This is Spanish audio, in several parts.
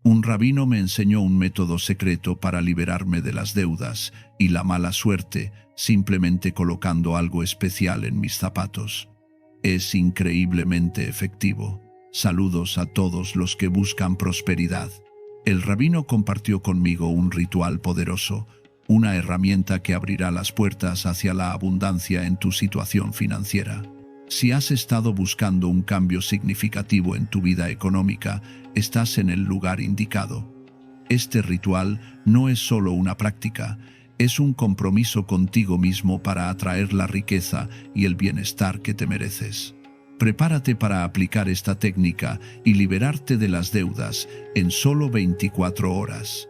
Un rabino me enseñó un método secreto para liberarme de las deudas y la mala suerte, simplemente colocando algo especial en mis zapatos. Es increíblemente efectivo. Saludos a todos los que buscan prosperidad. El rabino compartió conmigo un ritual poderoso, una herramienta que abrirá las puertas hacia la abundancia en tu situación financiera. Si has estado buscando un cambio significativo en tu vida económica, estás en el lugar indicado. Este ritual no es solo una práctica, es un compromiso contigo mismo para atraer la riqueza y el bienestar que te mereces. Prepárate para aplicar esta técnica y liberarte de las deudas en solo 24 horas.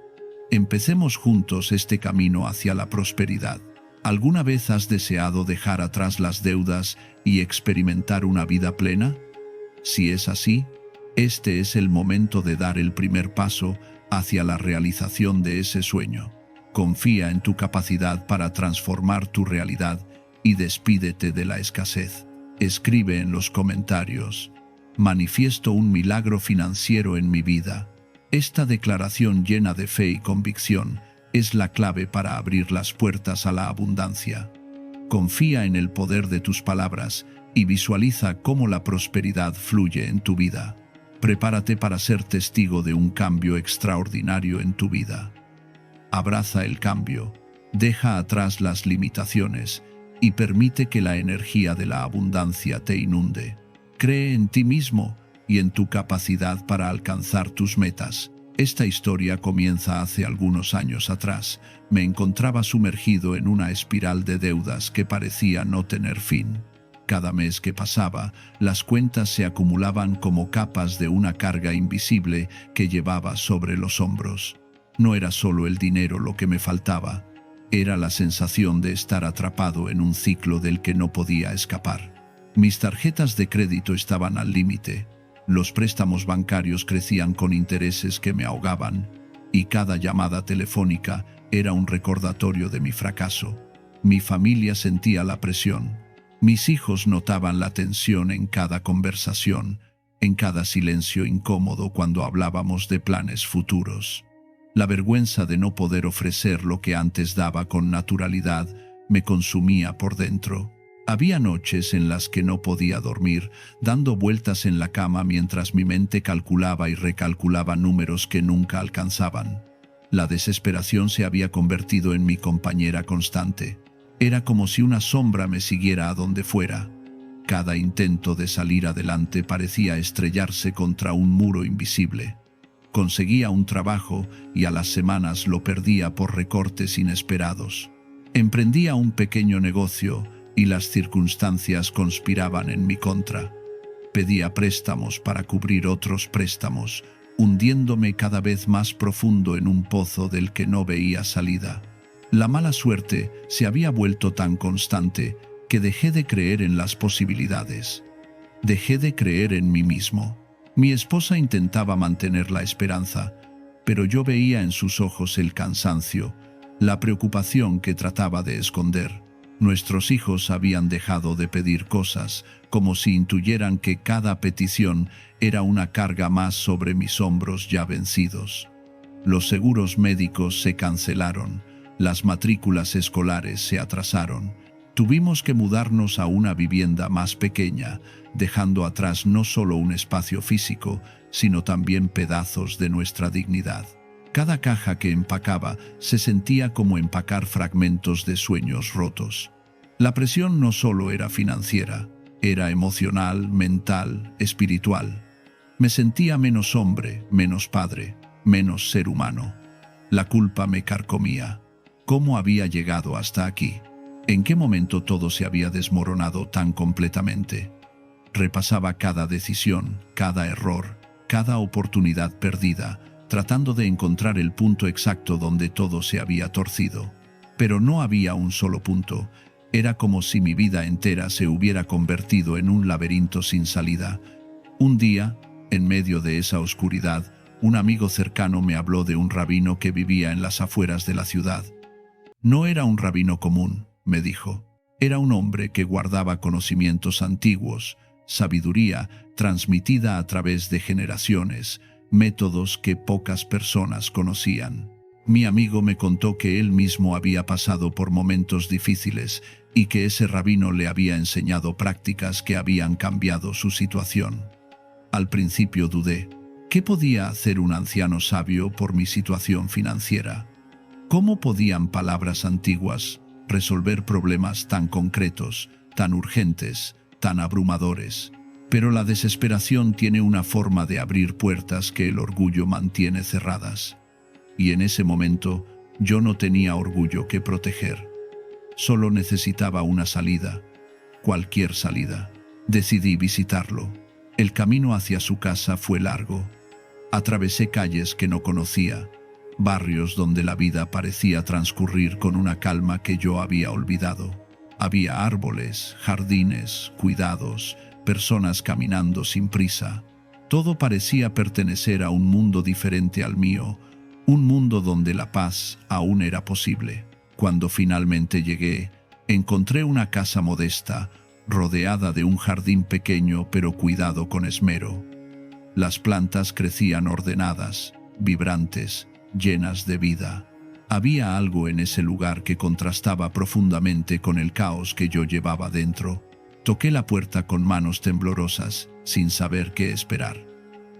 Empecemos juntos este camino hacia la prosperidad. ¿Alguna vez has deseado dejar atrás las deudas y experimentar una vida plena? Si es así, este es el momento de dar el primer paso hacia la realización de ese sueño. Confía en tu capacidad para transformar tu realidad y despídete de la escasez. Escribe en los comentarios: manifiesto un milagro financiero en mi vida. Esta declaración llena de fe y convicción es la clave para abrir las puertas a la abundancia. Confía en el poder de tus palabras y visualiza cómo la prosperidad fluye en tu vida. Prepárate para ser testigo de un cambio extraordinario en tu vida. Abraza el cambio, deja atrás las limitaciones y permite que la energía de la abundancia te inunde. Cree en ti mismo y en tu capacidad para alcanzar tus metas. Esta historia comienza hace algunos años atrás. Me encontraba sumergido en una espiral de deudas que parecía no tener fin. Cada mes que pasaba, las cuentas se acumulaban como capas de una carga invisible que llevaba sobre los hombros. No era solo el dinero lo que me faltaba, era la sensación de estar atrapado en un ciclo del que no podía escapar. Mis tarjetas de crédito estaban al límite. Los préstamos bancarios crecían con intereses que me ahogaban, y cada llamada telefónica era un recordatorio de mi fracaso. Mi familia sentía la presión. Mis hijos notaban la tensión en cada conversación, en cada silencio incómodo cuando hablábamos de planes futuros. La vergüenza de no poder ofrecer lo que antes daba con naturalidad me consumía por dentro. Había noches en las que no podía dormir, dando vueltas en la cama mientras mi mente calculaba y recalculaba números que nunca alcanzaban. La desesperación se había convertido en mi compañera constante. Era como si una sombra me siguiera a donde fuera. Cada intento de salir adelante parecía estrellarse contra un muro invisible. Conseguía un trabajo y a las semanas lo perdía por recortes inesperados. Emprendía un pequeño negocio y las circunstancias conspiraban en mi contra. Pedía préstamos para cubrir otros préstamos, hundiéndome cada vez más profundo en un pozo del que no veía salida. La mala suerte se había vuelto tan constante que dejé de creer en las posibilidades. Dejé de creer en mí mismo. Mi esposa intentaba mantener la esperanza, pero yo veía en sus ojos el cansancio, la preocupación que trataba de esconder. Nuestros hijos habían dejado de pedir cosas, como si intuyeran que cada petición era una carga más sobre mis hombros ya vencidos. Los seguros médicos se cancelaron, las matrículas escolares se atrasaron. Tuvimos que mudarnos a una vivienda más pequeña, dejando atrás no solo un espacio físico, sino también pedazos de nuestra dignidad. Cada caja que empacaba se sentía como empacar fragmentos de sueños rotos. La presión no solo era financiera, era emocional, mental, espiritual. Me sentía menos hombre, menos padre, menos ser humano. La culpa me carcomía. ¿Cómo había llegado hasta aquí? ¿En qué momento todo se había desmoronado tan completamente? Repasaba cada decisión, cada error, cada oportunidad perdida, tratando de encontrar el punto exacto donde todo se había torcido. Pero no había un solo punto. Era como si mi vida entera se hubiera convertido en un laberinto sin salida. Un día, en medio de esa oscuridad, un amigo cercano me habló de un rabino que vivía en las afueras de la ciudad. No era un rabino común, me dijo. Era un hombre que guardaba conocimientos antiguos, sabiduría transmitida a través de generaciones, métodos que pocas personas conocían. Mi amigo me contó que él mismo había pasado por momentos difíciles y que ese rabino le había enseñado prácticas que habían cambiado su situación. Al principio dudé. ¿Qué podía hacer un anciano sabio por mi situación financiera? ¿Cómo podían palabras antiguas resolver problemas tan concretos, tan urgentes, tan abrumadores? Pero la desesperación tiene una forma de abrir puertas que el orgullo mantiene cerradas. Y en ese momento yo no tenía orgullo que proteger. Solo necesitaba una salida, cualquier salida. Decidí visitarlo. El camino hacia su casa fue largo. Atravesé calles que no conocía, barrios donde la vida parecía transcurrir con una calma que yo había olvidado. Había árboles, jardines, cuidados, personas caminando sin prisa. Todo parecía pertenecer a un mundo diferente al mío, un mundo donde la paz aún era posible. Cuando finalmente llegué, encontré una casa modesta, rodeada de un jardín pequeño pero cuidado con esmero. Las plantas crecían ordenadas, vibrantes, llenas de vida. Había algo en ese lugar que contrastaba profundamente con el caos que yo llevaba dentro. Toqué la puerta con manos temblorosas, sin saber qué esperar.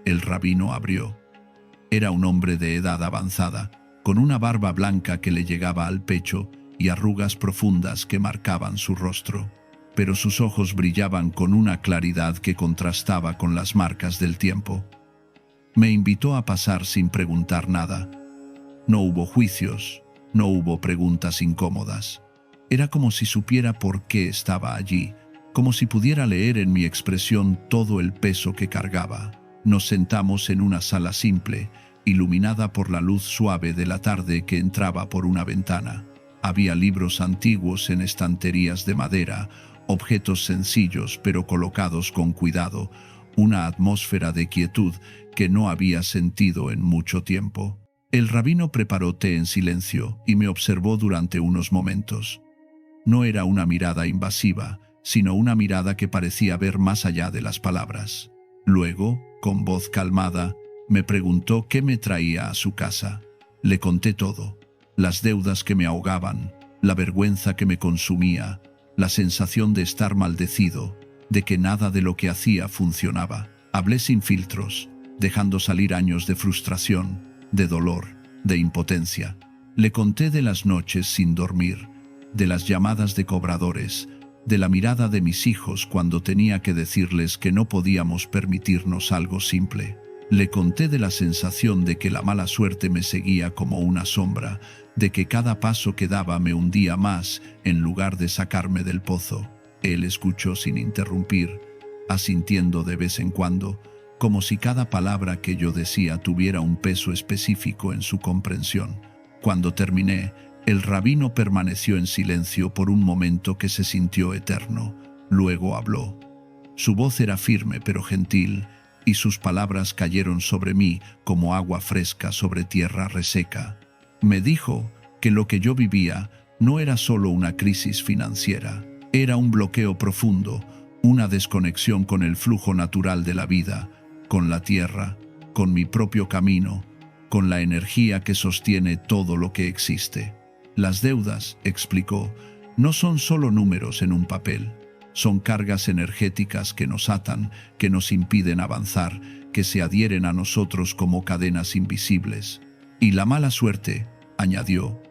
El rabino abrió. Era un hombre de edad avanzada, con una barba blanca que le llegaba al pecho y arrugas profundas que marcaban su rostro. Pero sus ojos brillaban con una claridad que contrastaba con las marcas del tiempo. Me invitó a pasar sin preguntar nada. No hubo juicios, no hubo preguntas incómodas. Era como si supiera por qué estaba allí, como si pudiera leer en mi expresión todo el peso que cargaba. Nos sentamos en una sala simple, iluminada por la luz suave de la tarde que entraba por una ventana. Había libros antiguos en estanterías de madera, objetos sencillos pero colocados con cuidado, una atmósfera de quietud que no había sentido en mucho tiempo. El rabino preparó té en silencio y me observó durante unos momentos. No era una mirada invasiva, sino una mirada que parecía ver más allá de las palabras. Luego, con voz calmada, me preguntó qué me traía a su casa. Le conté todo: las deudas que me ahogaban, la vergüenza que me consumía, la sensación de estar maldecido, de que nada de lo que hacía funcionaba. Hablé sin filtros, dejando salir años de frustración, de dolor, de impotencia. Le conté de las noches sin dormir, de las llamadas de cobradores, de la mirada de mis hijos cuando tenía que decirles que no podíamos permitirnos algo simple. Le conté de la sensación de que la mala suerte me seguía como una sombra, de que cada paso que daba me hundía más en lugar de sacarme del pozo. Él escuchó sin interrumpir, asintiendo de vez en cuando, como si cada palabra que yo decía tuviera un peso específico en su comprensión. Cuando terminé, el rabino permaneció en silencio por un momento que se sintió eterno. Luego habló. Su voz era firme pero gentil, y sus palabras cayeron sobre mí como agua fresca sobre tierra reseca. Me dijo que lo que yo vivía no era solo una crisis financiera, era un bloqueo profundo, una desconexión con el flujo natural de la vida, con la tierra, con mi propio camino, con la energía que sostiene todo lo que existe. Las deudas, explicó, no son solo números en un papel. Son cargas energéticas que nos atan, que nos impiden avanzar, que se adhieren a nosotros como cadenas invisibles. Y la mala suerte, añadió,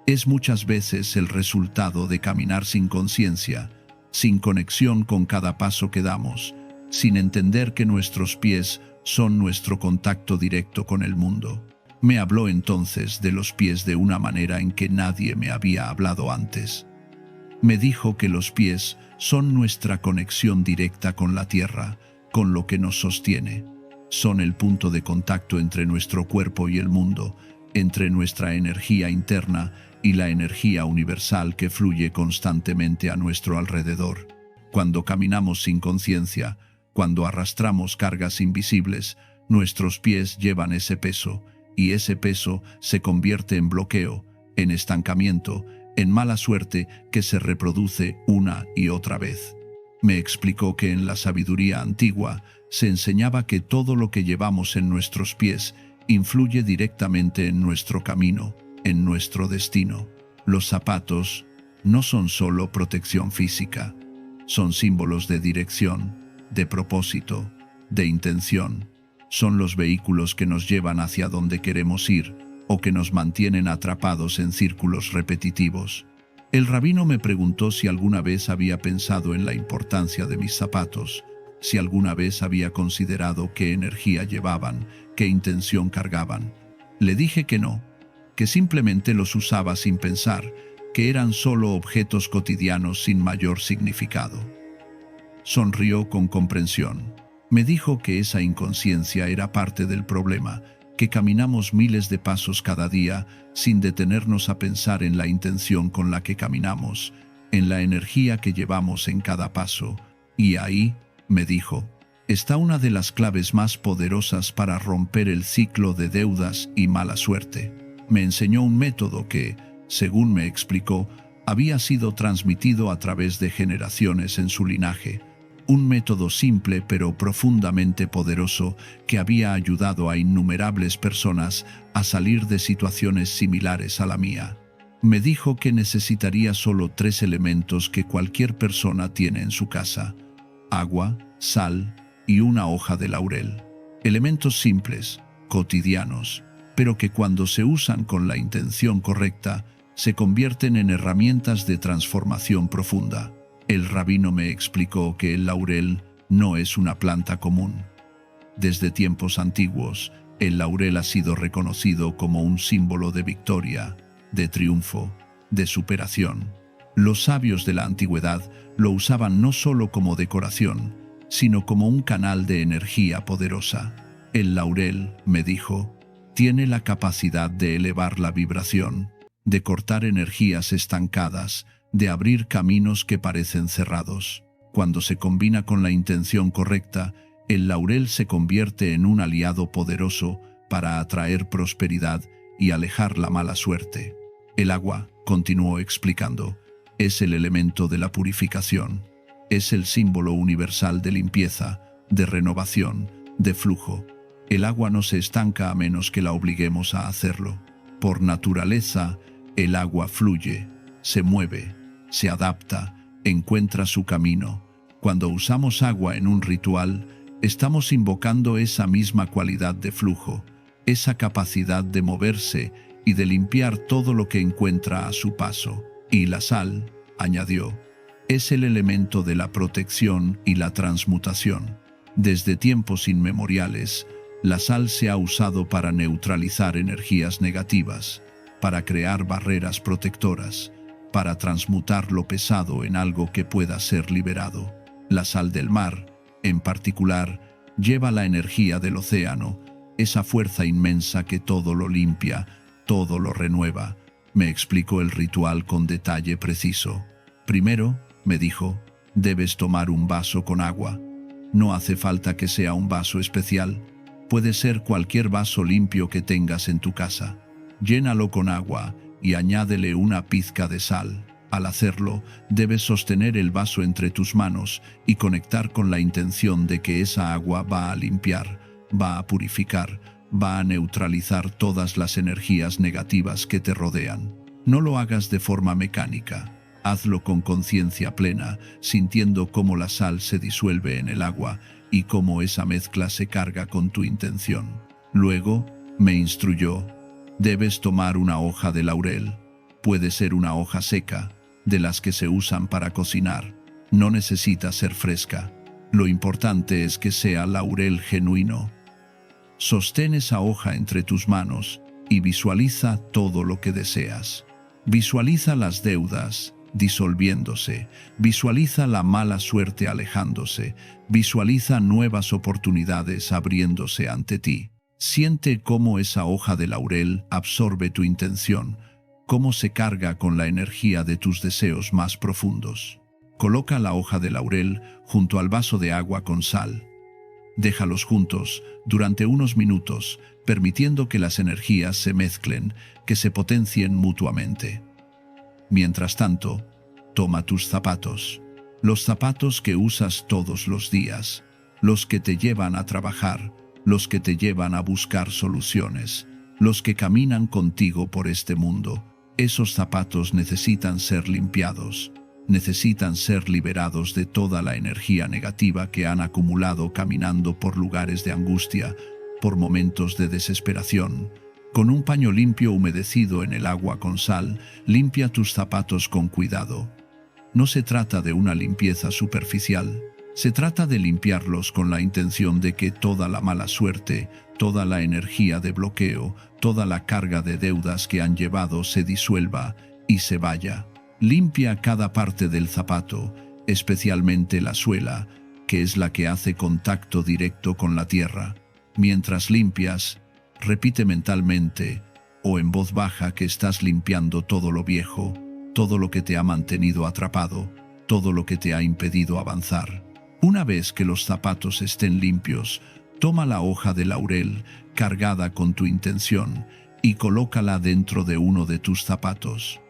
es muchas veces el resultado de caminar sin conciencia, sin conexión con cada paso que damos, sin entender que nuestros pies son nuestro contacto directo con el mundo. Me habló entonces de los pies de una manera en que nadie me había hablado antes. Me dijo que los pies son nuestra conexión directa con la tierra, con lo que nos sostiene. Son el punto de contacto entre nuestro cuerpo y el mundo, entre nuestra energía interna y la energía universal que fluye constantemente a nuestro alrededor. Cuando caminamos sin conciencia, cuando arrastramos cargas invisibles, nuestros pies llevan ese peso, y ese peso se convierte en bloqueo, en estancamiento, en mala suerte que se reproduce una y otra vez. Me explicó que en la sabiduría antigua se enseñaba que todo lo que llevamos en nuestros pies influye directamente en nuestro camino, en nuestro destino. Los zapatos no son solo protección física, son símbolos de dirección, de propósito, de intención. Son los vehículos que nos llevan hacia donde queremos ir o que nos mantienen atrapados en círculos repetitivos. El rabino me preguntó si alguna vez había pensado en la importancia de mis zapatos, si alguna vez había considerado qué energía llevaban, qué intención cargaban. Le dije que no, que simplemente los usaba sin pensar, que eran solo objetos cotidianos sin mayor significado. Sonrió con comprensión. Me dijo que esa inconsciencia era parte del problema, que caminamos miles de pasos cada día sin detenernos a pensar en la intención con la que caminamos, en la energía que llevamos en cada paso. Y ahí, me dijo, está una de las claves más poderosas para romper el ciclo de deudas y mala suerte. Me enseñó un método que, según me explicó, había sido transmitido a través de generaciones en su linaje. Un método simple pero profundamente poderoso que había ayudado a innumerables personas a salir de situaciones similares a la mía. Me dijo que necesitaría solo 3 elementos que cualquier persona tiene en su casa: agua, sal y una hoja de laurel. Elementos simples, cotidianos, pero que cuando se usan con la intención correcta, se convierten en herramientas de transformación profunda. El rabino me explicó que el laurel no es una planta común. Desde tiempos antiguos, el laurel ha sido reconocido como un símbolo de victoria, de triunfo, de superación. Los sabios de la antigüedad lo usaban no solo como decoración, sino como un canal de energía poderosa. El laurel, me dijo, tiene la capacidad de elevar la vibración, de cortar energías estancadas, de abrir caminos que parecen cerrados. Cuando se combina con la intención correcta, el laurel se convierte en un aliado poderoso para atraer prosperidad y alejar la mala suerte. El agua, continuó explicando, es el elemento de la purificación. Es el símbolo universal de limpieza, de renovación, de flujo. El agua no se estanca a menos que la obliguemos a hacerlo. Por naturaleza, el agua fluye, se mueve, se adapta, encuentra su camino. Cuando usamos agua en un ritual, estamos invocando esa misma cualidad de flujo, esa capacidad de moverse y de limpiar todo lo que encuentra a su paso. Y la sal, añadió, es el elemento de la protección y la transmutación. Desde tiempos inmemoriales, la sal se ha usado para neutralizar energías negativas, para crear barreras protectoras, para transmutar lo pesado en algo que pueda ser liberado. La sal del mar, en particular, lleva la energía del océano, esa fuerza inmensa que todo lo limpia, todo lo renueva. Me explicó el ritual con detalle preciso. Primero, me dijo, debes tomar un vaso con agua. No hace falta que sea un vaso especial. Puede ser cualquier vaso limpio que tengas en tu casa. Llénalo con agua y añádele una pizca de sal. Al hacerlo, debes sostener el vaso entre tus manos y conectar con la intención de que esa agua va a limpiar, va a purificar, va a neutralizar todas las energías negativas que te rodean. No lo hagas de forma mecánica. Hazlo con conciencia plena, sintiendo cómo la sal se disuelve en el agua y cómo esa mezcla se carga con tu intención. Luego, me instruyó, debes tomar una hoja de laurel. Puede ser una hoja seca, de las que se usan para cocinar. No necesita ser fresca. Lo importante es que sea laurel genuino. Sostén esa hoja entre tus manos y visualiza todo lo que deseas. Visualiza las deudas disolviéndose, visualiza la mala suerte alejándose, visualiza nuevas oportunidades abriéndose ante ti. Siente cómo esa hoja de laurel absorbe tu intención, cómo se carga con la energía de tus deseos más profundos. Coloca la hoja de laurel junto al vaso de agua con sal. Déjalos juntos durante unos minutos, permitiendo que las energías se mezclen, que se potencien mutuamente. Mientras tanto, toma tus zapatos. Los zapatos que usas todos los días, los que te llevan a trabajar, los que te llevan a buscar soluciones, los que caminan contigo por este mundo, esos zapatos necesitan ser limpiados, necesitan ser liberados de toda la energía negativa que han acumulado caminando por lugares de angustia, por momentos de desesperación. Con un paño limpio humedecido en el agua con sal, limpia tus zapatos con cuidado. No se trata de una limpieza superficial, se trata de limpiarlos con la intención de que toda la mala suerte, toda la energía de bloqueo, toda la carga de deudas que han llevado se disuelva y se vaya. Limpia cada parte del zapato, especialmente la suela, que es la que hace contacto directo con la tierra. Mientras limpias, repite mentalmente o en voz baja que estás limpiando todo lo viejo, todo lo que te ha mantenido atrapado, todo lo que te ha impedido avanzar. Una vez que los zapatos estén limpios, toma la hoja de laurel cargada con tu intención y colócala dentro de uno de tus zapatos.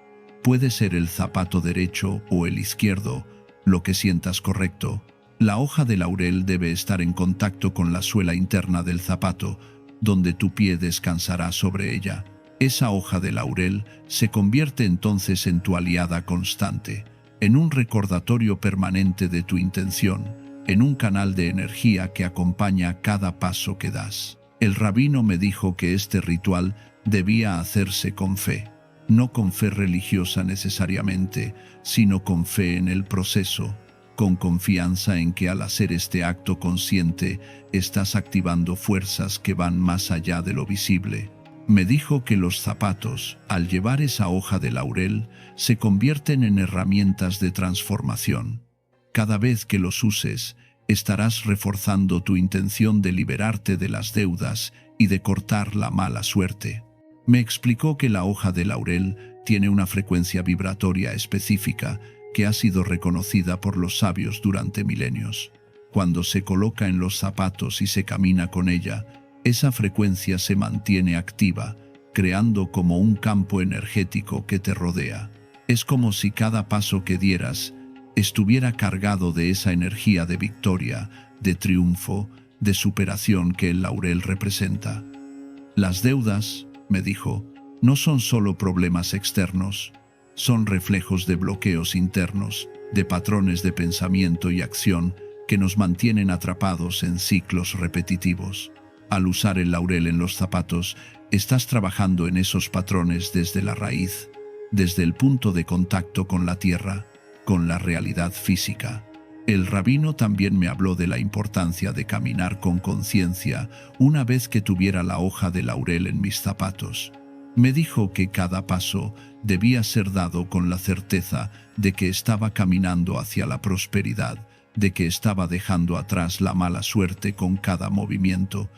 Puede ser el zapato derecho o el izquierdo, lo que sientas correcto. La hoja de laurel debe estar en contacto con la suela interna del zapato, donde tu pie descansará sobre ella. Esa hoja de laurel se convierte entonces en tu aliada constante, en un recordatorio permanente de tu intención, en un canal de energía que acompaña cada paso que das. El rabino me dijo que este ritual debía hacerse con fe, no con fe religiosa necesariamente, sino con fe en el proceso, con confianza en que al hacer este acto consciente estás activando fuerzas que van más allá de lo visible. Me dijo que los zapatos, al llevar esa hoja de laurel, se convierten en herramientas de transformación. Cada vez que los uses, estarás reforzando tu intención de liberarte de las deudas y de cortar la mala suerte. Me explicó que la hoja de laurel tiene una frecuencia vibratoria específica que ha sido reconocida por los sabios durante milenios. Cuando se coloca en los zapatos y se camina con ella, esa frecuencia se mantiene activa, creando como un campo energético que te rodea. Es como si cada paso que dieras estuviera cargado de esa energía de victoria, de triunfo, de superación que el laurel representa. Las deudas, me dijo, no son solo problemas externos, son reflejos de bloqueos internos, de patrones de pensamiento y acción que nos mantienen atrapados en ciclos repetitivos. Al usar el laurel en los zapatos, estás trabajando en esos patrones desde la raíz, desde el punto de contacto con la tierra, con la realidad física. El rabino también me habló de la importancia de caminar con conciencia una vez que tuviera la hoja de laurel en mis zapatos. Me dijo que cada paso debía ser dado con la certeza de que estaba caminando hacia la prosperidad, de que estaba dejando atrás la mala suerte con cada movimiento.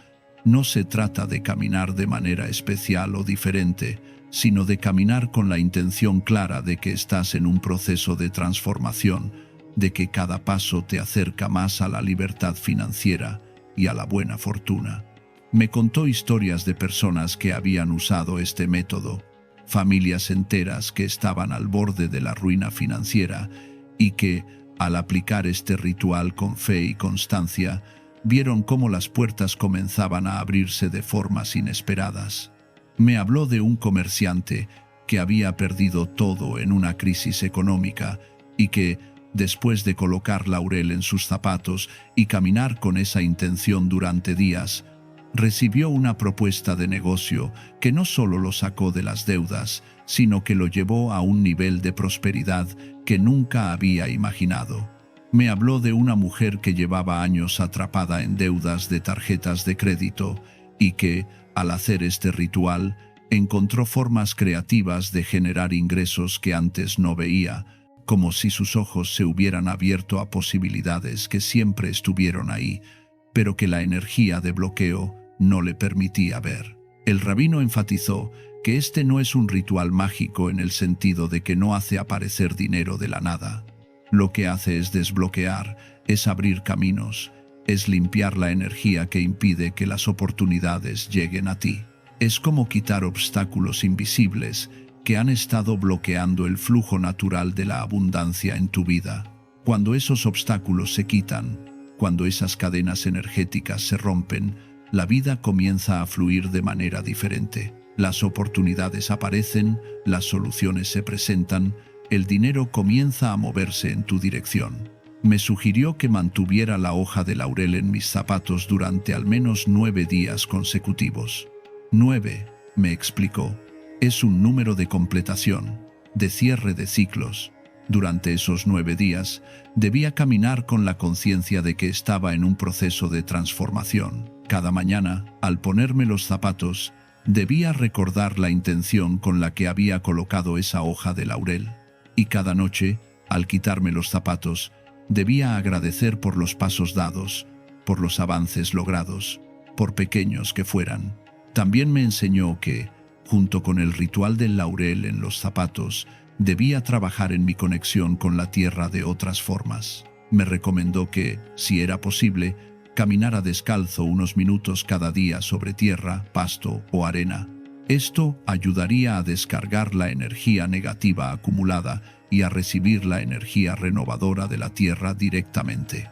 No se trata de caminar de manera especial o diferente, sino de caminar con la intención clara de que estás en un proceso de transformación, de que cada paso te acerca más a la libertad financiera y a la buena fortuna. Me contó historias de personas que habían usado este método, familias enteras que estaban al borde de la ruina financiera y que, al aplicar este ritual con fe y constancia, vieron cómo las puertas comenzaban a abrirse de formas inesperadas. Me habló de un comerciante que había perdido todo en una crisis económica y que, después de colocar laurel en sus zapatos y caminar con esa intención durante días, recibió una propuesta de negocio que no solo lo sacó de las deudas, sino que lo llevó a un nivel de prosperidad que nunca había imaginado. Me habló de una mujer que llevaba años atrapada en deudas de tarjetas de crédito y que, al hacer este ritual, encontró formas creativas de generar ingresos que antes no veía, como si sus ojos se hubieran abierto a posibilidades que siempre estuvieron ahí, pero que la energía de bloqueo no le permitía ver. El rabino enfatizó que este no es un ritual mágico en el sentido de que no hace aparecer dinero de la nada. Lo que hace es desbloquear, es abrir caminos, es limpiar la energía que impide que las oportunidades lleguen a ti. Es como quitar obstáculos invisibles que han estado bloqueando el flujo natural de la abundancia en tu vida. Cuando esos obstáculos se quitan, cuando esas cadenas energéticas se rompen, la vida comienza a fluir de manera diferente. Las oportunidades aparecen, las soluciones se presentan, el dinero comienza a moverse en tu dirección. Me sugirió que mantuviera la hoja de laurel en mis zapatos durante al menos 9 días consecutivos. 9, me explicó, es un número de completación, de cierre de ciclos. Durante esos 9 días, debía caminar con la conciencia de que estaba en un proceso de transformación. Cada mañana, al ponerme los zapatos, debía recordar la intención con la que había colocado esa hoja de laurel. Y cada noche, al quitarme los zapatos, debía agradecer por los pasos dados, por los avances logrados, por pequeños que fueran. También me enseñó que, junto con el ritual del laurel en los zapatos, debía trabajar en mi conexión con la tierra de otras formas. Me recomendó que, si era posible, caminara descalzo unos minutos cada día sobre tierra, pasto o arena. Esto ayudaría a descargar la energía negativa acumulada y a recibir la energía renovadora de la tierra directamente.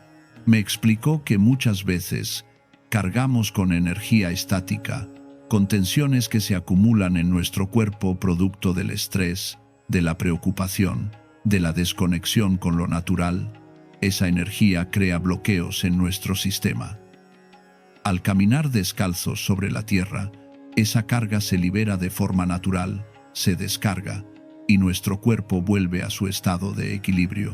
Me explicó que muchas veces cargamos con energía estática, con tensiones que se acumulan en nuestro cuerpo producto del estrés, de la preocupación, de la desconexión con lo natural. Esa energía crea bloqueos en nuestro sistema. Al caminar descalzos sobre la tierra, esa carga se libera de forma natural, se descarga, y nuestro cuerpo vuelve a su estado de equilibrio.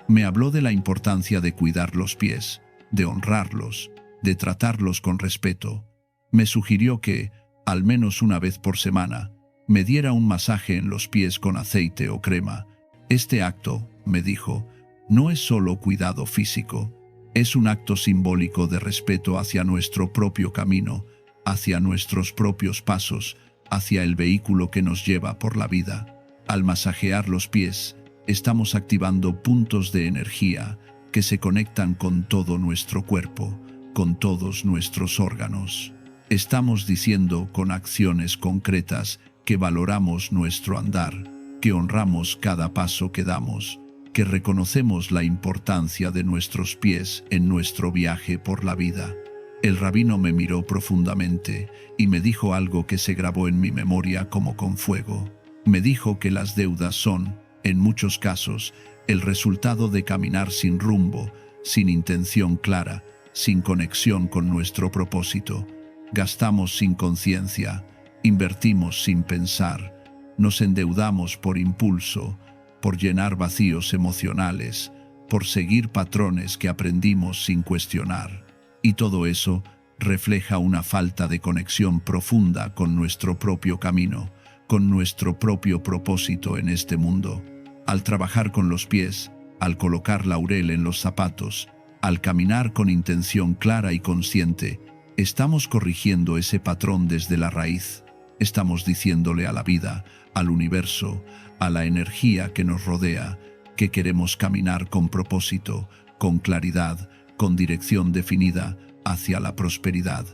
Me habló de la importancia de cuidar los pies, de honrarlos, de tratarlos con respeto. Me sugirió que, al menos una vez por semana, me diera un masaje en los pies con aceite o crema. Este acto, me dijo, no es solo cuidado físico, es un acto simbólico de respeto hacia nuestro propio camino, hacia nuestros propios pasos, hacia el vehículo que nos lleva por la vida. Al masajear los pies, estamos activando puntos de energía que se conectan con todo nuestro cuerpo, con todos nuestros órganos. Estamos diciendo con acciones concretas que valoramos nuestro andar, que honramos cada paso que damos, que reconocemos la importancia de nuestros pies en nuestro viaje por la vida. El rabino me miró profundamente y me dijo algo que se grabó en mi memoria como con fuego. Me dijo que las deudas son, en muchos casos, el resultado de caminar sin rumbo, sin intención clara, sin conexión con nuestro propósito. Gastamos sin conciencia, invertimos sin pensar, nos endeudamos por impulso, por llenar vacíos emocionales, por seguir patrones que aprendimos sin cuestionar. Y todo eso refleja una falta de conexión profunda con nuestro propio camino, con nuestro propio propósito en este mundo. Al trabajar con los pies, al colocar laurel en los zapatos, al caminar con intención clara y consciente, estamos corrigiendo ese patrón desde la raíz. Estamos diciéndole a la vida, al universo, a la energía que nos rodea, que queremos caminar con propósito, con claridad, con dirección definida hacia la prosperidad.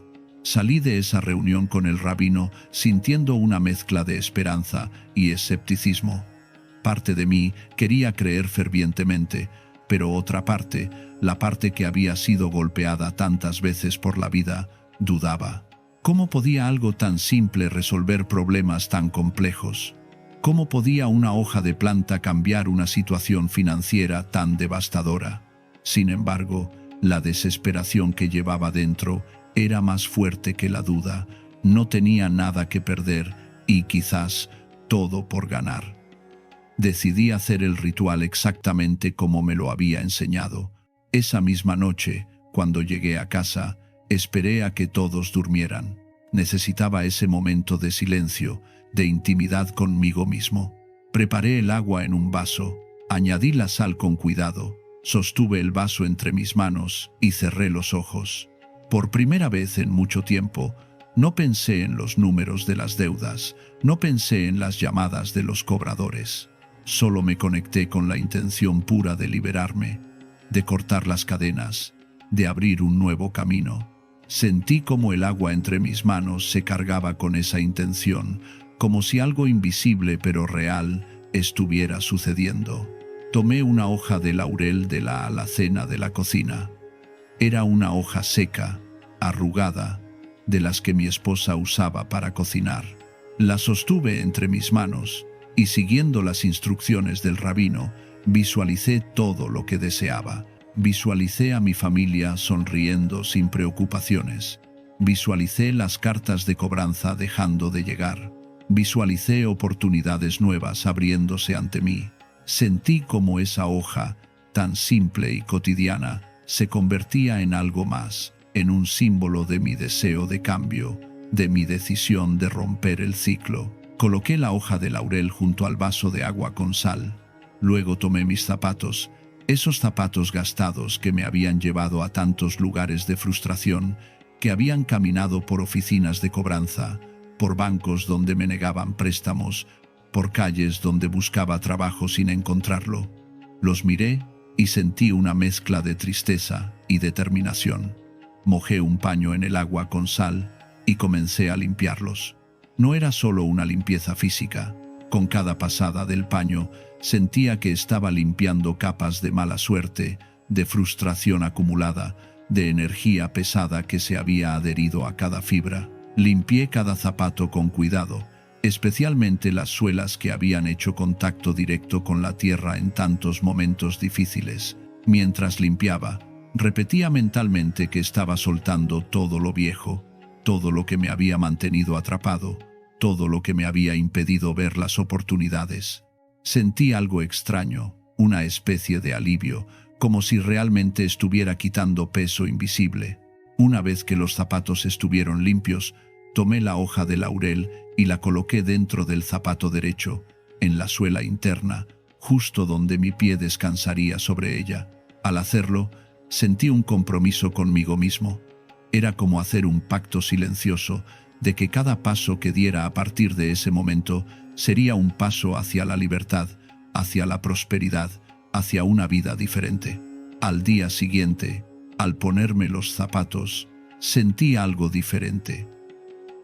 Salí de esa reunión con el rabino sintiendo una mezcla de esperanza y escepticismo. Parte de mí quería creer fervientemente, pero otra parte, la parte que había sido golpeada tantas veces por la vida, dudaba. ¿Cómo podía algo tan simple resolver problemas tan complejos? ¿Cómo podía una hoja de planta cambiar una situación financiera tan devastadora? Sin embargo, la desesperación que llevaba dentro era más fuerte que la duda. No tenía nada que perder y quizás todo por ganar. Decidí hacer el ritual exactamente como me lo había enseñado. Esa misma noche, cuando llegué a casa, esperé a que todos durmieran. Necesitaba ese momento de silencio, de intimidad conmigo mismo. Preparé el agua en un vaso, añadí la sal con cuidado, sostuve el vaso entre mis manos y cerré los ojos. Por primera vez en mucho tiempo, no pensé en los números de las deudas, no pensé en las llamadas de los cobradores. Solo me conecté con la intención pura de liberarme, de cortar las cadenas, de abrir un nuevo camino. Sentí como el agua entre mis manos se cargaba con esa intención, como si algo invisible pero real estuviera sucediendo. Tomé una hoja de laurel de la alacena de la cocina. Era una hoja seca, arrugada, de las que mi esposa usaba para cocinar. La sostuve entre mis manos y, siguiendo las instrucciones del rabino, visualicé todo lo que deseaba. Visualicé a mi familia sonriendo sin preocupaciones. Visualicé las cartas de cobranza dejando de llegar. Visualicé oportunidades nuevas abriéndose ante mí. Sentí como esa hoja, tan simple y cotidiana, se convertía en algo más, en un símbolo de mi deseo de cambio, de mi decisión de romper el ciclo. Coloqué la hoja de laurel junto al vaso de agua con sal. Luego tomé mis zapatos, esos zapatos gastados que me habían llevado a tantos lugares de frustración, que habían caminado por oficinas de cobranza, por bancos donde me negaban préstamos, por calles donde buscaba trabajo sin encontrarlo. Los miré y sentí una mezcla de tristeza y determinación. Mojé un paño en el agua con sal y comencé a limpiarlos. No era solo una limpieza física. Con cada pasada del paño sentía que estaba limpiando capas de mala suerte, de frustración acumulada, de energía pesada que se había adherido a cada fibra. Limpié cada zapato con cuidado, especialmente las suelas que habían hecho contacto directo con la tierra en tantos momentos difíciles. Mientras limpiaba, repetía mentalmente que estaba soltando todo lo viejo, todo lo que me había mantenido atrapado, todo lo que me había impedido ver las oportunidades. Sentí algo extraño, una especie de alivio, como si realmente estuviera quitando peso invisible. Una vez que los zapatos estuvieron limpios, tomé la hoja de laurel y la coloqué dentro del zapato derecho, en la suela interna, justo donde mi pie descansaría sobre ella. Al hacerlo, sentí un compromiso conmigo mismo. Era como hacer un pacto silencioso de que cada paso que diera a partir de ese momento sería un paso hacia la libertad, hacia la prosperidad, hacia una vida diferente. Al día siguiente, al ponerme los zapatos, sentí algo diferente.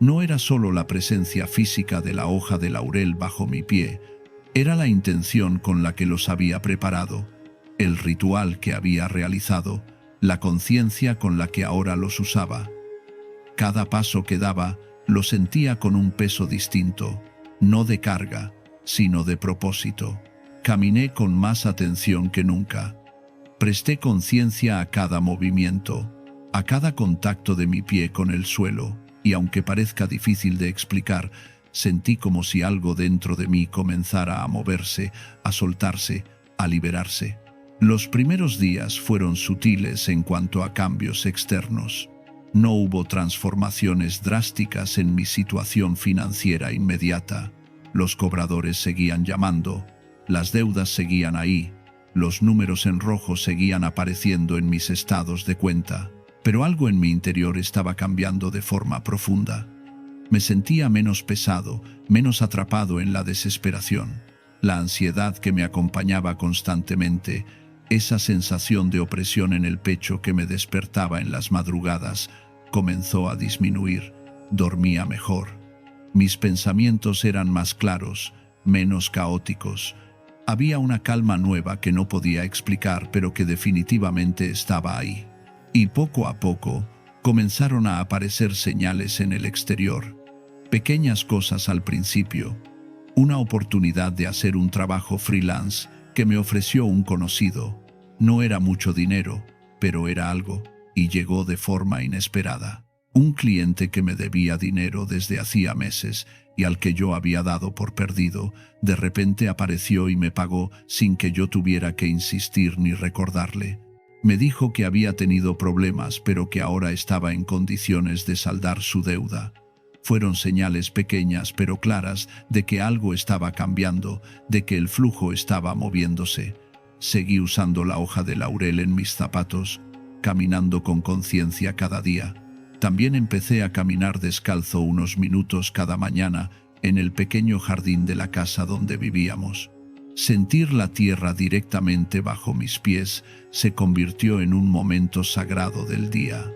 No era solo la presencia física de la hoja de laurel bajo mi pie, era la intención con la que los había preparado, el ritual que había realizado, la conciencia con la que ahora los usaba. Cada paso que daba lo sentía con un peso distinto, no de carga, sino de propósito. Caminé con más atención que nunca. Presté conciencia a cada movimiento, a cada contacto de mi pie con el suelo, y aunque parezca difícil de explicar, sentí como si algo dentro de mí comenzara a moverse, a soltarse, a liberarse. Los primeros días fueron sutiles en cuanto a cambios externos. No hubo transformaciones drásticas en mi situación financiera inmediata. Los cobradores seguían llamando, las deudas seguían ahí, los números en rojo seguían apareciendo en mis estados de cuenta, pero algo en mi interior estaba cambiando de forma profunda. Me sentía menos pesado, menos atrapado en la desesperación. La ansiedad que me acompañaba constantemente, esa sensación de opresión en el pecho que me despertaba en las madrugadas, comenzó a disminuir. Dormía mejor. Mis pensamientos eran más claros, menos caóticos. Había una calma nueva que no podía explicar, pero que definitivamente estaba ahí. Y poco a poco, comenzaron a aparecer señales en el exterior. Pequeñas cosas al principio. Una oportunidad de hacer un trabajo freelance que me ofreció un conocido. No era mucho dinero, pero era algo, y llegó de forma inesperada. Un cliente que me debía dinero desde hacía meses y al que yo había dado por perdido, de repente apareció y me pagó sin que yo tuviera que insistir ni recordarle. Me dijo que había tenido problemas, pero que ahora estaba en condiciones de saldar su deuda. Fueron señales pequeñas pero claras de que algo estaba cambiando, de que el flujo estaba moviéndose. Seguí usando la hoja de laurel en mis zapatos, caminando con conciencia cada día. También empecé a caminar descalzo unos minutos cada mañana en el pequeño jardín de la casa donde vivíamos. Sentir la tierra directamente bajo mis pies se convirtió en un momento sagrado del día.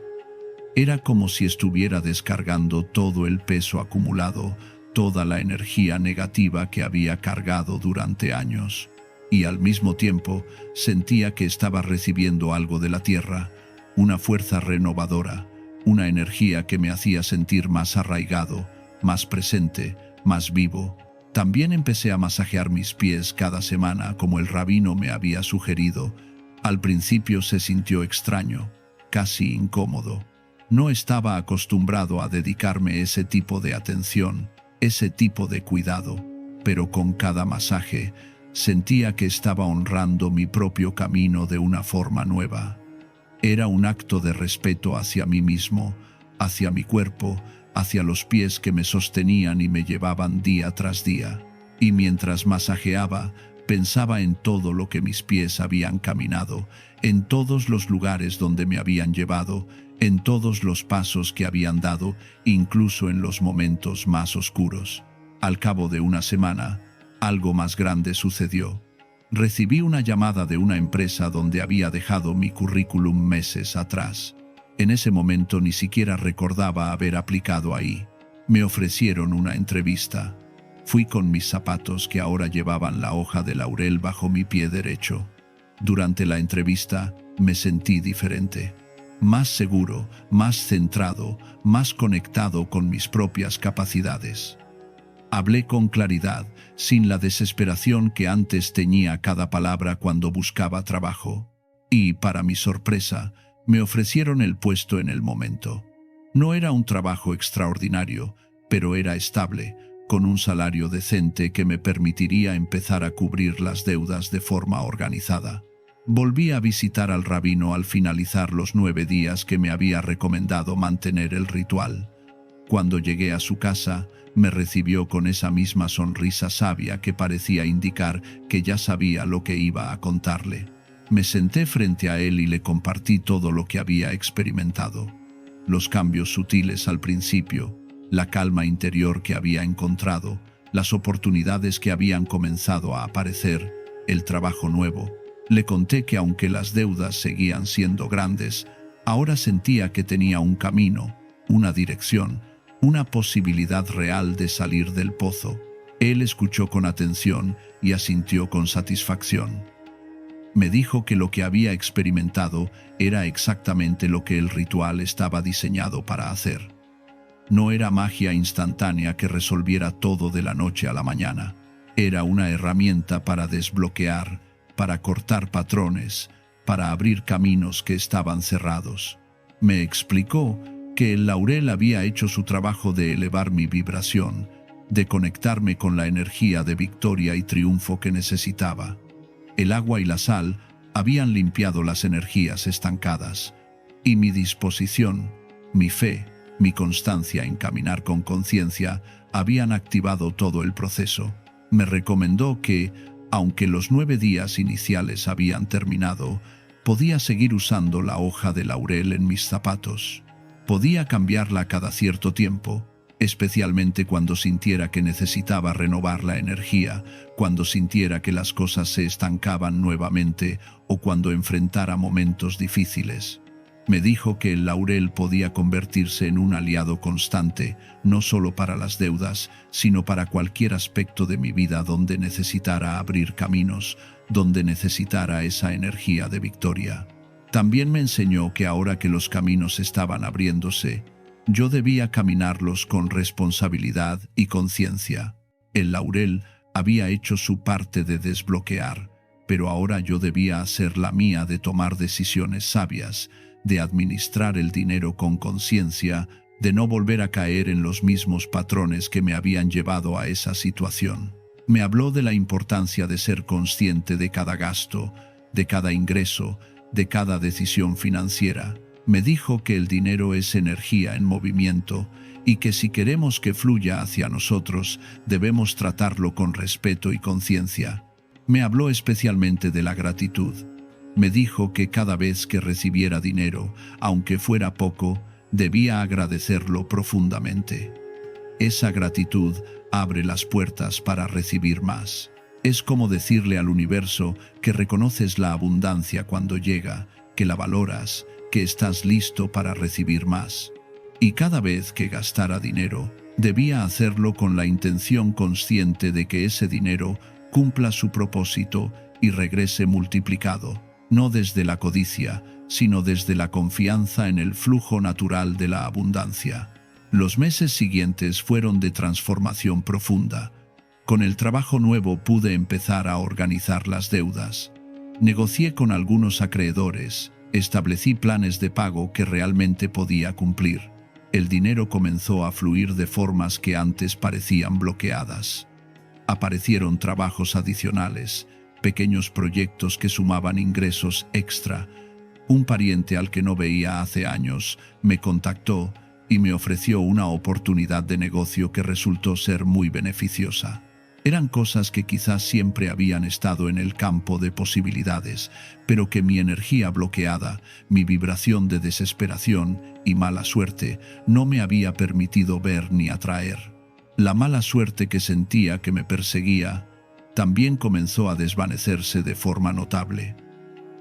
Era como si estuviera descargando todo el peso acumulado, toda la energía negativa que había cargado durante años. y al mismo tiempo sentía que estaba recibiendo algo de la tierra, una fuerza renovadora, una energía que me hacía sentir más arraigado, más presente, más vivo. También empecé a masajear mis pies cada semana como el rabino me había sugerido. Al principio se sintió extraño, casi incómodo. No estaba acostumbrado a dedicarme ese tipo de atención, ese tipo de cuidado, pero con cada masaje sentía que estaba honrando mi propio camino de una forma nueva. Era un acto de respeto hacia mí mismo, hacia mi cuerpo, hacia los pies que me sostenían y me llevaban día tras día. Y mientras masajeaba, pensaba en todo lo que mis pies habían caminado, en todos los lugares donde me habían llevado, en todos los pasos que habían dado, incluso en los momentos más oscuros. Al cabo de una semana, algo más grande sucedió. Recibí una llamada de una empresa donde había dejado mi currículum meses atrás. En ese momento ni siquiera recordaba haber aplicado ahí. Me ofrecieron una entrevista. Fui con mis zapatos que ahora llevaban la hoja de laurel bajo mi pie derecho. Durante la entrevista me sentí diferente. Más seguro, más centrado, más conectado con mis propias capacidades. Hablé con claridad, sin la desesperación que antes teñía cada palabra cuando buscaba trabajo. Y, para mi sorpresa, me ofrecieron el puesto en el momento. No era un trabajo extraordinario, pero era estable, con un salario decente que me permitiría empezar a cubrir las deudas de forma organizada. Volví a visitar al rabino al finalizar los 9 días que me había recomendado mantener el ritual. Cuando llegué a su casa, me recibió con esa misma sonrisa sabia que parecía indicar que ya sabía lo que iba a contarle. Me senté frente a él y le compartí todo lo que había experimentado. Los cambios sutiles al principio, la calma interior que había encontrado, las oportunidades que habían comenzado a aparecer, el trabajo nuevo. Le conté que aunque las deudas seguían siendo grandes, ahora sentía que tenía un camino, una dirección, una posibilidad real de salir del pozo. Él escuchó con atención y asintió con satisfacción. Me dijo que lo que había experimentado era exactamente lo que el ritual estaba diseñado para hacer. No era magia instantánea que resolviera todo de la noche a la mañana. Era una herramienta para desbloquear, para cortar patrones, para abrir caminos que estaban cerrados. Me explicó que el laurel había hecho su trabajo de elevar mi vibración, de conectarme con la energía de victoria y triunfo que necesitaba. El agua y la sal habían limpiado las energías estancadas, y mi disposición, mi fe, mi constancia en caminar con conciencia habían activado todo el proceso. Me recomendó que, aunque los 9 días iniciales habían terminado, podía seguir usando la hoja de laurel en mis zapatos. Podía cambiarla cada cierto tiempo, especialmente cuando sintiera que necesitaba renovar la energía, cuando sintiera que las cosas se estancaban nuevamente o cuando enfrentara momentos difíciles. Me dijo que el laurel podía convertirse en un aliado constante, no solo para las deudas, sino para cualquier aspecto de mi vida donde necesitara abrir caminos, donde necesitara esa energía de victoria. También me enseñó que ahora que los caminos estaban abriéndose, yo debía caminarlos con responsabilidad y conciencia. El laurel había hecho su parte de desbloquear, pero ahora yo debía hacer la mía de tomar decisiones sabias, de administrar el dinero con conciencia, de no volver a caer en los mismos patrones que me habían llevado a esa situación. Me habló de la importancia de ser consciente de cada gasto, de cada ingreso, de cada decisión financiera. Me dijo que el dinero es energía en movimiento y que si queremos que fluya hacia nosotros, debemos tratarlo con respeto y conciencia. Me habló especialmente de la gratitud. Me dijo que cada vez que recibiera dinero, aunque fuera poco, debía agradecerlo profundamente. Esa gratitud abre las puertas para recibir más. Es como decirle al universo que reconoces la abundancia cuando llega, que la valoras, que estás listo para recibir más. Y cada vez que gastara dinero, debía hacerlo con la intención consciente de que ese dinero cumpla su propósito y regrese multiplicado, no desde la codicia, sino desde la confianza en el flujo natural de la abundancia. Los meses siguientes fueron de transformación profunda. Con el trabajo nuevo pude empezar a organizar las deudas. Negocié con algunos acreedores, establecí planes de pago que realmente podía cumplir. El dinero comenzó a fluir de formas que antes parecían bloqueadas. Aparecieron trabajos adicionales, pequeños proyectos que sumaban ingresos extra. Un pariente al que no veía hace años me contactó y me ofreció una oportunidad de negocio que resultó ser muy beneficiosa. Eran cosas que quizás siempre habían estado en el campo de posibilidades, pero que mi energía bloqueada, mi vibración de desesperación y mala suerte no me había permitido ver ni atraer. La mala suerte que sentía que me perseguía también comenzó a desvanecerse de forma notable.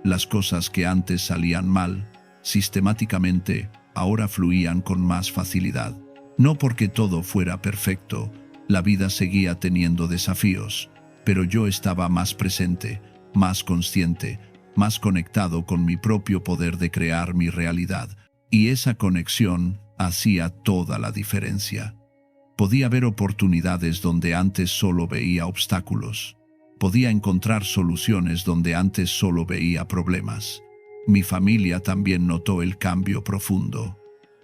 Las cosas que antes salían mal, sistemáticamente, ahora fluían con más facilidad. No porque todo fuera perfecto, la vida seguía teniendo desafíos, pero yo estaba más presente, más consciente, más conectado con mi propio poder de crear mi realidad, y esa conexión hacía toda la diferencia. Podía ver oportunidades donde antes solo veía obstáculos. Podía encontrar soluciones donde antes solo veía problemas. Mi familia también notó el cambio profundo.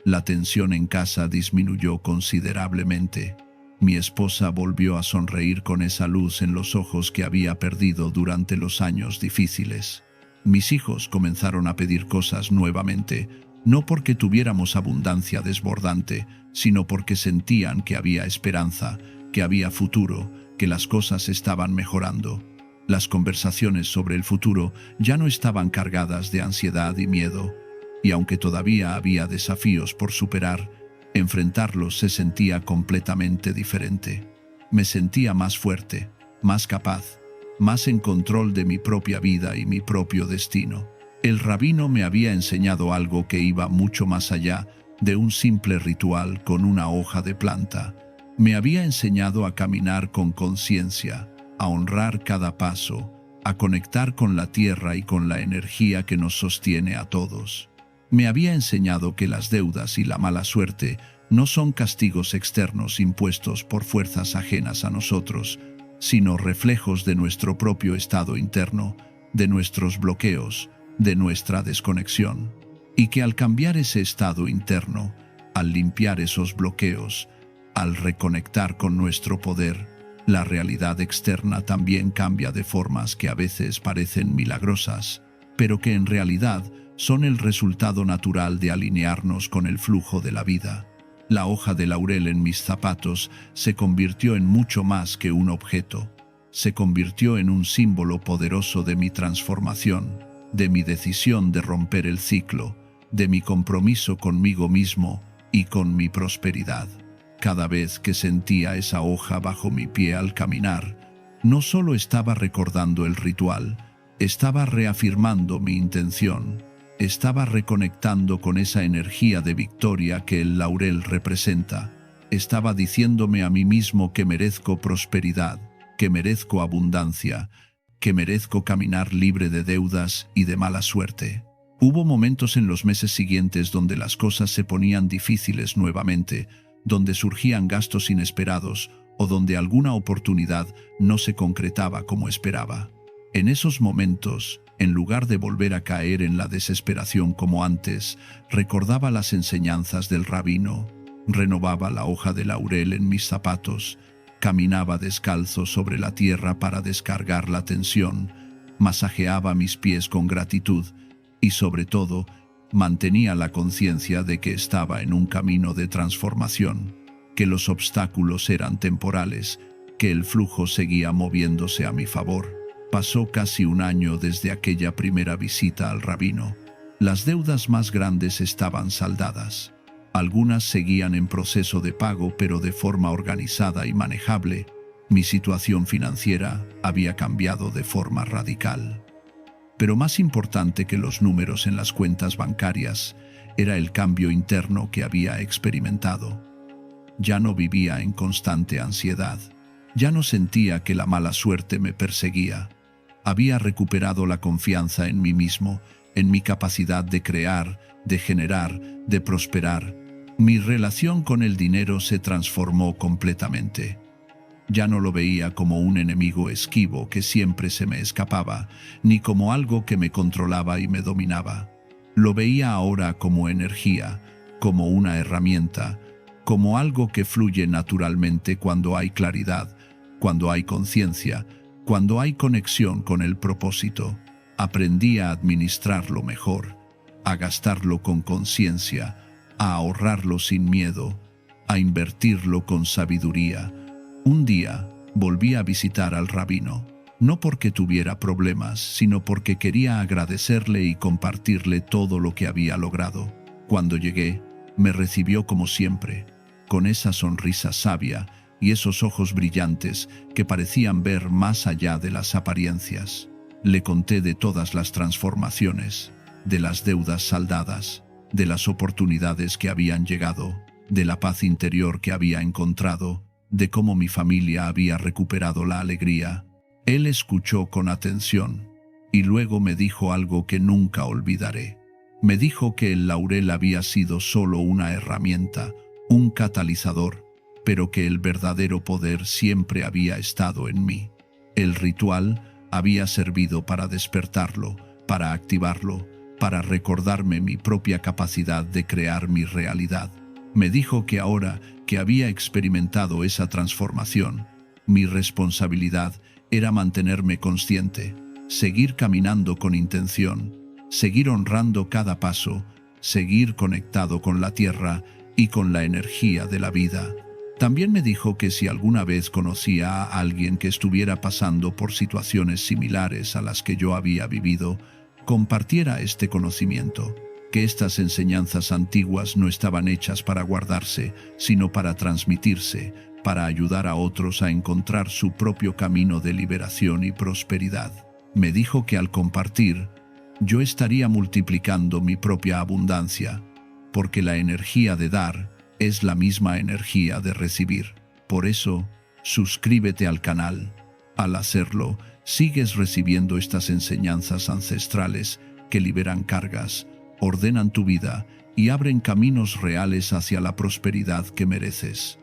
La tensión en casa disminuyó considerablemente. Mi esposa volvió a sonreír con esa luz en los ojos que había perdido durante los años difíciles. Mis hijos comenzaron a pedir cosas nuevamente, no porque tuviéramos abundancia desbordante, sino porque sentían que había esperanza, que había futuro, que las cosas estaban mejorando. Las conversaciones sobre el futuro ya no estaban cargadas de ansiedad y miedo, y aunque todavía había desafíos por superar, enfrentarlos se sentía completamente diferente. Me sentía más fuerte, más capaz, más en control de mi propia vida y mi propio destino. El rabino me había enseñado algo que iba mucho más allá de un simple ritual con una hoja de planta. Me había enseñado a caminar con conciencia, a honrar cada paso, a conectar con la tierra y con la energía que nos sostiene a todos. Me había enseñado que las deudas y la mala suerte no son castigos externos impuestos por fuerzas ajenas a nosotros, sino reflejos de nuestro propio estado interno, de nuestros bloqueos, de nuestra desconexión. Y que al cambiar ese estado interno, al limpiar esos bloqueos, al reconectar con nuestro poder, la realidad externa también cambia de formas que a veces parecen milagrosas, pero que en realidad son el resultado natural de alinearnos con el flujo de la vida. La hoja de laurel en mis zapatos se convirtió en mucho más que un objeto. Se convirtió en un símbolo poderoso de mi transformación, de mi decisión de romper el ciclo, de mi compromiso conmigo mismo y con mi prosperidad. Cada vez que sentía esa hoja bajo mi pie al caminar, no solo estaba recordando el ritual, estaba reafirmando mi intención. Estaba reconectando con esa energía de victoria que el laurel representa. Estaba diciéndome a mí mismo que merezco prosperidad, que merezco abundancia, que merezco caminar libre de deudas y de mala suerte. Hubo momentos en los meses siguientes donde las cosas se ponían difíciles nuevamente, donde surgían gastos inesperados o donde alguna oportunidad no se concretaba como esperaba. En esos momentos, en lugar de volver a caer en la desesperación como antes, recordaba las enseñanzas del rabino, renovaba la hoja de laurel en mis zapatos, caminaba descalzo sobre la tierra para descargar la tensión, masajeaba mis pies con gratitud y, sobre todo, mantenía la conciencia de que estaba en un camino de transformación, que los obstáculos eran temporales, que el flujo seguía moviéndose a mi favor. Pasó casi un año desde aquella primera visita al rabino. Las deudas más grandes estaban saldadas. Algunas seguían en proceso de pago, pero de forma organizada y manejable. Mi situación financiera había cambiado de forma radical. Pero más importante que los números en las cuentas bancarias era el cambio interno que había experimentado. Ya no vivía en constante ansiedad. Ya no sentía que la mala suerte me perseguía. Había recuperado la confianza en mí mismo, en mi capacidad de crear, de generar, de prosperar. Mi relación con el dinero se transformó completamente. Ya no lo veía como un enemigo esquivo que siempre se me escapaba, ni como algo que me controlaba y me dominaba. Lo veía ahora como energía, como una herramienta, como algo que fluye naturalmente cuando hay claridad, cuando hay conciencia, cuando hay conexión con el propósito. Aprendí a administrarlo mejor, a gastarlo con conciencia, a ahorrarlo sin miedo, a invertirlo con sabiduría. Un día volví a visitar al rabino, no porque tuviera problemas, sino porque quería agradecerle y compartirle todo lo que había logrado. Cuando llegué, me recibió como siempre, con esa sonrisa sabia y esos ojos brillantes que parecían ver más allá de las apariencias. Le conté de todas las transformaciones, de las deudas saldadas, de las oportunidades que habían llegado, de la paz interior que había encontrado, de cómo mi familia había recuperado la alegría. Él escuchó con atención y luego me dijo algo que nunca olvidaré. Me dijo que el laurel había sido solo una herramienta, un catalizador, pero que el verdadero poder siempre había estado en mí. El ritual había servido para despertarlo, para activarlo, para recordarme mi propia capacidad de crear mi realidad. Me dijo que ahora que había experimentado esa transformación, mi responsabilidad era mantenerme consciente, seguir caminando con intención, seguir honrando cada paso, seguir conectado con la tierra y con la energía de la vida. También me dijo que si alguna vez conocía a alguien que estuviera pasando por situaciones similares a las que yo había vivido, compartiera este conocimiento, que estas enseñanzas antiguas no estaban hechas para guardarse, sino para transmitirse, para ayudar a otros a encontrar su propio camino de liberación y prosperidad. Me dijo que al compartir, yo estaría multiplicando mi propia abundancia, porque la energía de dar es la misma energía de recibir. Por eso, suscríbete al canal. Al hacerlo, sigues recibiendo estas enseñanzas ancestrales que liberan cargas, ordenan tu vida y abren caminos reales hacia la prosperidad que mereces.